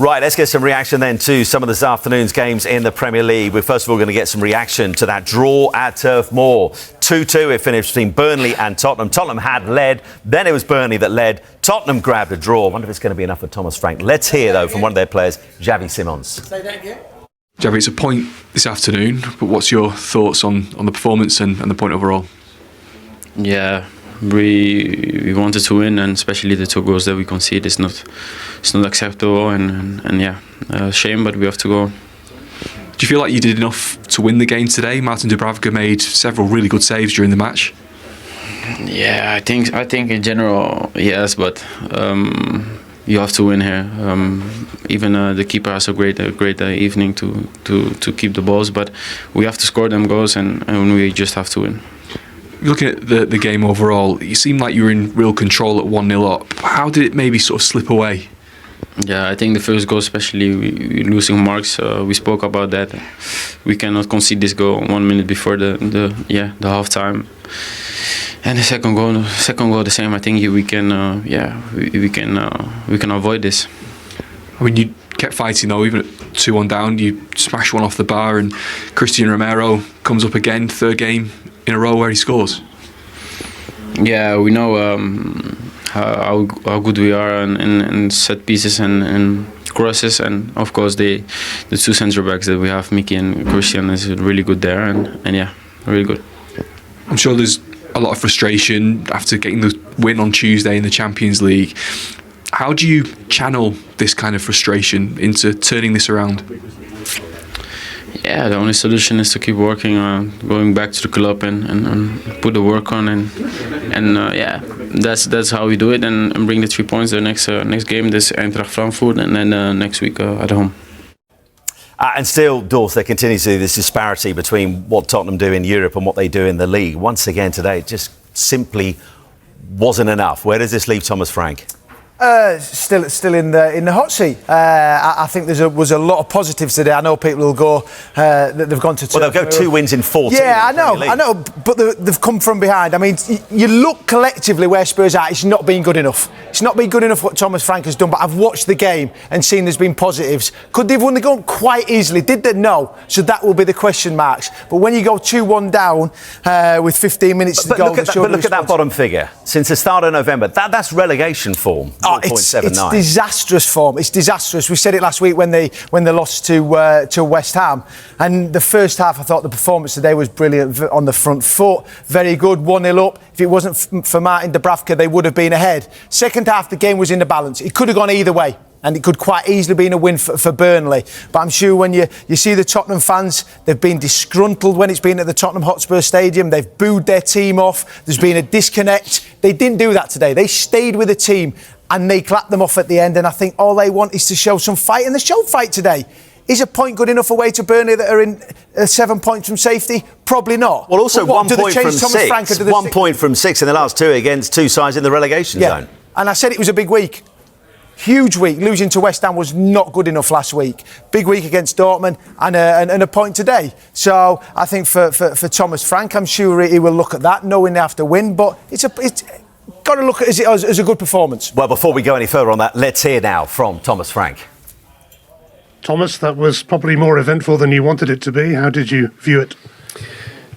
Right, let's get some reaction then to some of this afternoon's games in the Premier League. We're first of all going to get some reaction to that draw at Turf Moor. 2-2 it finished between Burnley and Tottenham. Tottenham had led, then it was Burnley that led. Tottenham grabbed a draw. I wonder if it's going to be enough for Thomas Frank. Let's hear, though, from one of their players, Javi Simmons. Say that again. Javi, it's a point this afternoon, but what's your thoughts on the performance and the point overall? Yeah, we wanted to win, and especially the 2 goals that we conceded it's not acceptable, and yeah, shame, but we have to go. Do you feel like you did enough to win the game today? Martin Dubravka made several really good saves during the match. Yeah, I think in general yes, but you have to win here. Even the keeper has a great evening to keep the balls, but we have to score them goals, and we just have to win. Looking at the game overall, you seemed like you were in real control at 1-0 up. How did it maybe sort of slip away? Yeah, I think the first goal, especially we losing marks. We spoke about that. We cannot concede this goal 1 minute before the half time. And the second goal the same. I think we can avoid this. I mean, you kept fighting though, even at 2-1 down. You smashed one off the bar, and Cristian Romero comes up again, 3rd game in a row where he scores. Yeah, we know how good we are in set pieces and crosses, and of course the 2 centre backs that we have, Mickey and Cristian, is really good there, and yeah, really good. I'm sure there's a lot of frustration after getting the win on Tuesday in the Champions League. How do you channel this kind of frustration into turning this around? Yeah, the only solution is to keep working on going back to the club and put the work on, and yeah, that's how we do it, and bring the 3 points the next game, this Eintracht Frankfurt, and then next week at home. And still, Dors, there continues to be this disparity between what Tottenham do in Europe and what they do in the league. Once again today, it just simply wasn't enough. Where does this leave Thomas Frank? Still in the hot seat. I think was a lot of positives today. I know people will go that they've gone to Turf Moor. Well, they'll go 2 wins in 14. Yeah, I know, but they've come from behind. I mean, you look collectively where Spurs are. It's not been good enough. It's not been good enough what Thomas Frank has done. But I've watched the game and seen there's been positives. Could they have won the game quite easily? Did they? No. So that will be the question marks. But when you go 2-1 down with 15 minutes to go, look at that bottom figure. Since the start of November, that's relegation form. It's disastrous form. It's disastrous. We said it last week when they lost to West Ham. And the first half, I thought the performance today was brilliant on the front foot. Very good, 1-0 up. If it wasn't for Martin Dubravka, they would have been ahead. Second half, the game was in the balance. It could have gone either way. And it could quite easily be a win for Burnley. But I'm sure when you see the Tottenham fans, they've been disgruntled when it's been at the Tottenham Hotspur Stadium. They've booed their team off. There's been a disconnect. They didn't do that today. They stayed with the team and they clapped them off at the end. And I think all they want is to show some fight. And they showed fight today. Is a point good enough away to Burnley that are in 7 points from safety? Probably not. Well, also 1 point from 6. 1 point from 6 in the last 2 against 2 sides in the relegation zone. And I said it was a big week. Huge week. Losing to West Ham was not good enough last week. Big week against Dortmund and a point today. So I think for Thomas Frank, I'm sure he will look at that, knowing they have to win. But it's got to look at it as a good performance. Well, before we go any further on that, let's hear now from Thomas Frank. Thomas, that was probably more eventful than you wanted it to be. How did you view it?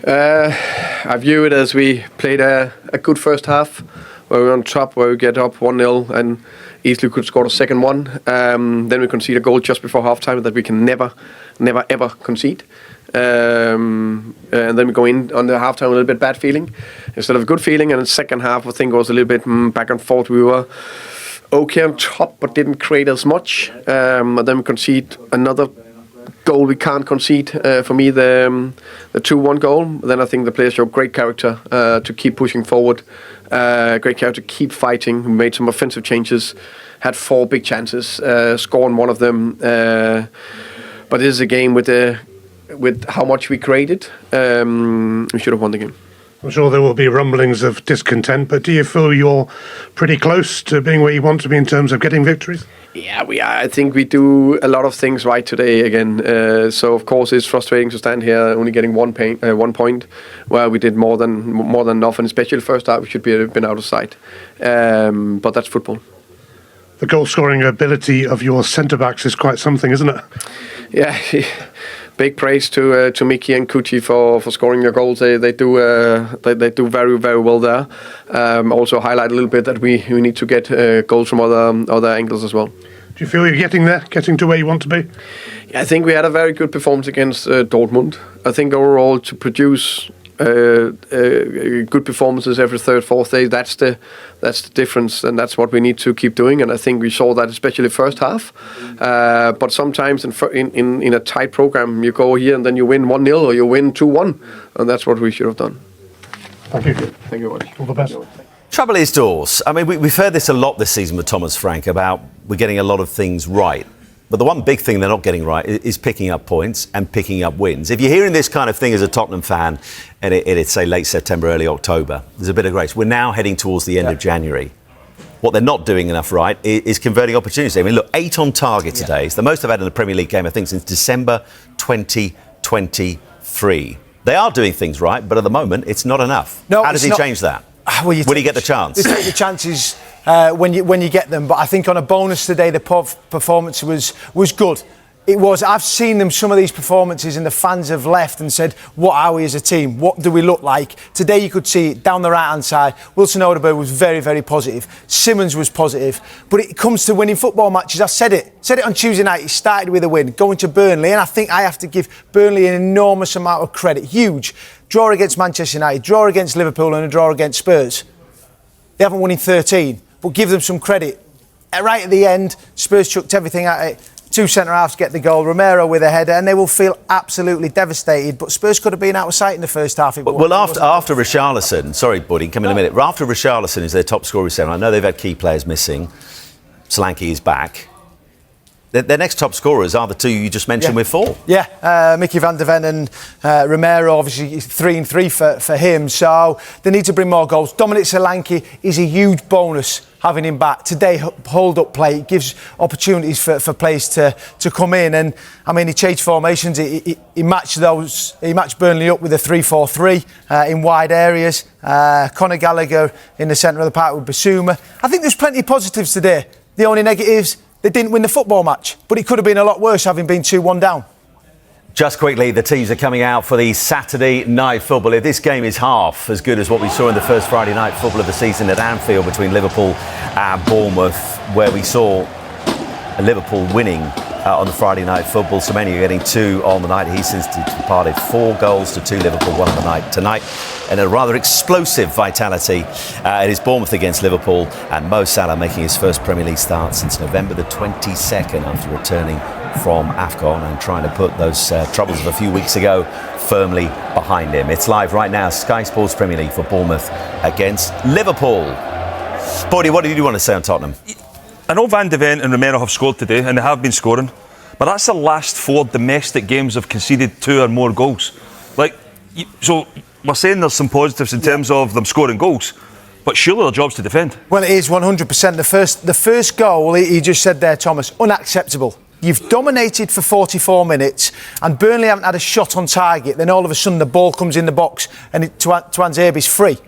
I view it as we played a good first half, where we were on top, where we get up 1-0 and easily could score the second one. Then we concede a goal just before half-time that we can never ever concede. And then we go in on the half-time with a little bit bad feeling instead of a good feeling. And the second half, I think, was a little bit back and forth. We were okay on top, but didn't create as much. And then we concede another goal we can't concede. For me, the 2-1 goal. Then I think the players showed great character to keep pushing forward. Great character to keep fighting. We made some offensive changes. Had 4 big chances. Scored one of them. But this is a game with how much we created. We should have won the game. I'm sure there will be rumblings of discontent, but do you feel you're pretty close to being where you want to be in terms of getting victories? Yeah, we are. I think we do a lot of things right today again. So of course it's frustrating to stand here only getting 1 point, where we did more than enough, and especially the first half we should have been out of sight. But that's football. The goal-scoring ability of your centre-backs is quite something, isn't it? Yeah, big praise to Mickey and Kuchi for scoring your goals. They do very, very well there. Also highlight a little bit that we need to get goals from other angles as well. Do you feel you're getting to where you want to be? Yeah, I think we had a very good performance against Dortmund. I think overall to produce good performances every third, fourth day, that's the difference, and that's what we need to keep doing. And I think we saw that especially first half. But sometimes in a tight program, you go here and then you win 1-0 or you win 2-1, and that's what we should have done. Thank you. Thank you very much. All the best. Trouble is, Dawes, I mean, we've heard this a lot this season with Thomas Frank about we're getting a lot of things right. But the one big thing they're not getting right is picking up points and picking up wins. If you're hearing this kind of thing as a Tottenham fan, and it's, say, late September, early October, there's a bit of grace. We're now heading towards the end of January. What they're not doing enough right is converting opportunities. I mean, look, 8 on target today. It's the most they've had in a Premier League game, I think, since December 2023. They are doing things right, but at the moment, it's not enough. No, how does he change that? When do you get the chance? You take the chances when you get them. But I think on a bonus today, the performance was good. It was. I've seen them, some of these performances, and the fans have left and said, what are we as a team? What do we look like? Today you could see it down the right-hand side. Wilson Odobert was very, very positive. Simmons was positive. But it comes to winning football matches. I said it on Tuesday night. It started with a win, going to Burnley. And I think I have to give Burnley an enormous amount of credit. Huge. Draw against Manchester United, draw against Liverpool and a draw against Spurs. They haven't won in 13, but give them some credit. Right at the end, Spurs chucked everything at it. 2 centre-halves get the goal, Romero with a header, and they will feel absolutely devastated. But Spurs could have been out of sight in the first half. Well, after Richarlison, sorry, buddy, come in a minute. After Richarlison is their top scorer, I know they've had key players missing. Solanke is back. Their next top scorers are the two you just mentioned with 4. Yeah, Mickey van de Ven and Romero, obviously 3 and 3 for him. So they need to bring more goals. Dominic Solanke is a huge bonus having him back. Today, hold-up play gives opportunities for players to come in. And, I mean, he changed formations. He matched Burnley up with a 3-4-3 in wide areas. Conor Gallagher in the centre of the park with Basuma. I think there's plenty of positives today. The only negatives, they didn't win the football match, but it could have been a lot worse having been 2-1 down. Just quickly, the teams are coming out for the Saturday night football. If this game is half as good as what we saw in the first Friday night football of the season at Anfield between Liverpool and Bournemouth, where we saw Liverpool winning on the Friday night football, Semenyo getting 2 on the night. He since departed 4 goals to 2 Liverpool, 1 on the night tonight. And a rather explosive vitality. It is Bournemouth against Liverpool, and Mo Salah making his first Premier League start since November the 22nd after returning from AFCON and trying to put those troubles of a few weeks ago firmly behind him. It's live right now, Sky Sports Premier League for Bournemouth against Liverpool. Bodie, what did you want to say on Tottenham? I know Van de Ven and Romero have scored today, and they have been scoring, but that's the last 4 domestic games have conceded 2 or more goals. So we're saying there's some positives in terms of them scoring goals, but surely their job's to defend. Well, it is 100%. The first goal, he just said there, Thomas, unacceptable. You've dominated for 44 minutes and Burnley haven't had a shot on target. Then all of a sudden the ball comes in the box and Tuanzebe's free.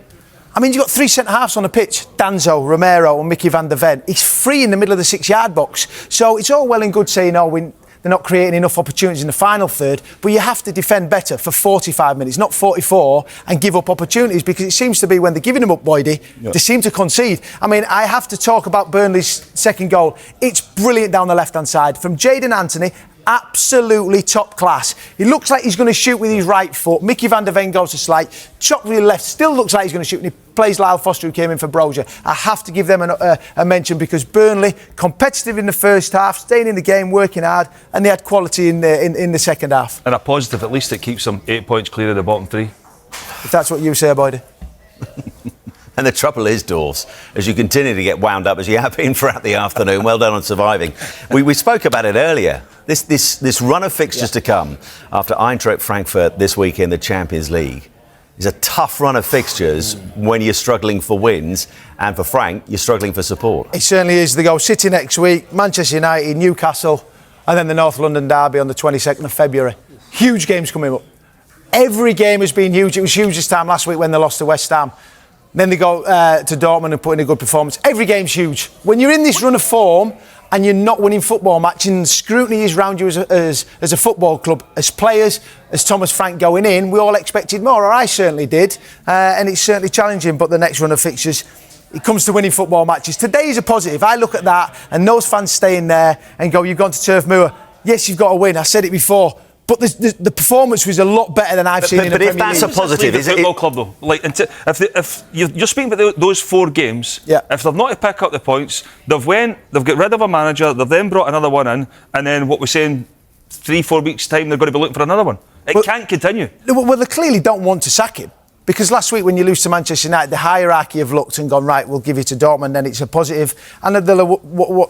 I mean, you've got 3 centre-halves on the pitch. Danzo, Romero and Mickey van de Ven. He's free in the middle of the 6-yard box. So it's all well and good saying, they're not creating enough opportunities in the final third, but you have to defend better for 45 minutes, not 44, and give up opportunities, because it seems to be when they're giving them up, Boydie, they seem to concede. I mean, I have to talk about Burnley's second goal. It's brilliant down the left-hand side from Jadon Anthony. Absolutely top class. He looks like he's going to shoot with his right foot. Mickey van de Ven goes to slight. Chop with the left. Still looks like he's going to shoot. And he plays Lyle Foster, who came in for Brozier. I have to give them a mention, because Burnley, competitive in the first half, staying in the game, working hard, and they had quality in the second half. And a positive, at least it keeps them 8 points clear of the bottom 3. If that's what you say about it. And the trouble is, Dawes, as you continue to get wound up, as you have been throughout the afternoon, well done on surviving. We spoke about it earlier. This run of fixtures to come after Eintracht Frankfurt this week in the Champions League is a tough run of fixtures when you're struggling for wins, and for Frank, you're struggling for support. It certainly is. They go City next week, Manchester United, Newcastle, and then the North London derby on the 22nd of February. Huge games coming up. Every game has been huge. It was huge this time last week when they lost to West Ham. Then they go to Dortmund and put in a good performance. Every game's huge. When you're in this run of form and you're not winning football matches, and scrutiny is around you as a football club, as players, as Thomas Frank going in, we all expected more, or I certainly did, and it's certainly challenging. But the next run of fixtures, it comes to winning football matches. Today is a positive. I look at that and those fans staying there and go, you've gone to Turf Moor. Yes, you've got to win. I said it before. But the performance was a lot better than I've seen in the Premier League. But if that's a positive, is it? Football club though, like if you're speaking about those 4 games, if they've not to pick up the points, they've got rid of a manager, they've then brought another one in, and then what we're saying, 3-4 weeks time they're going to be looking for another one. It can't continue. Well, they clearly don't want to sack him. Because last week when you lose to Manchester United, the hierarchy have looked and gone, right, we'll give it to Dortmund, then it's a positive. And they'll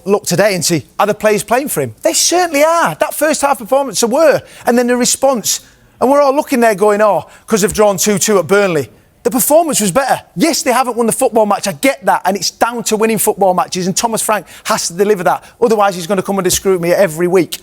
look today and see, are the players playing for him? They certainly are. That first half performance, they were. And then the response. And we're all looking there going, because they've drawn 2-2 at Burnley. The performance was better. Yes, they haven't won the football match. I get that. And it's down to winning football matches. And Thomas Frank has to deliver that. Otherwise, he's going to come under scrutiny every week.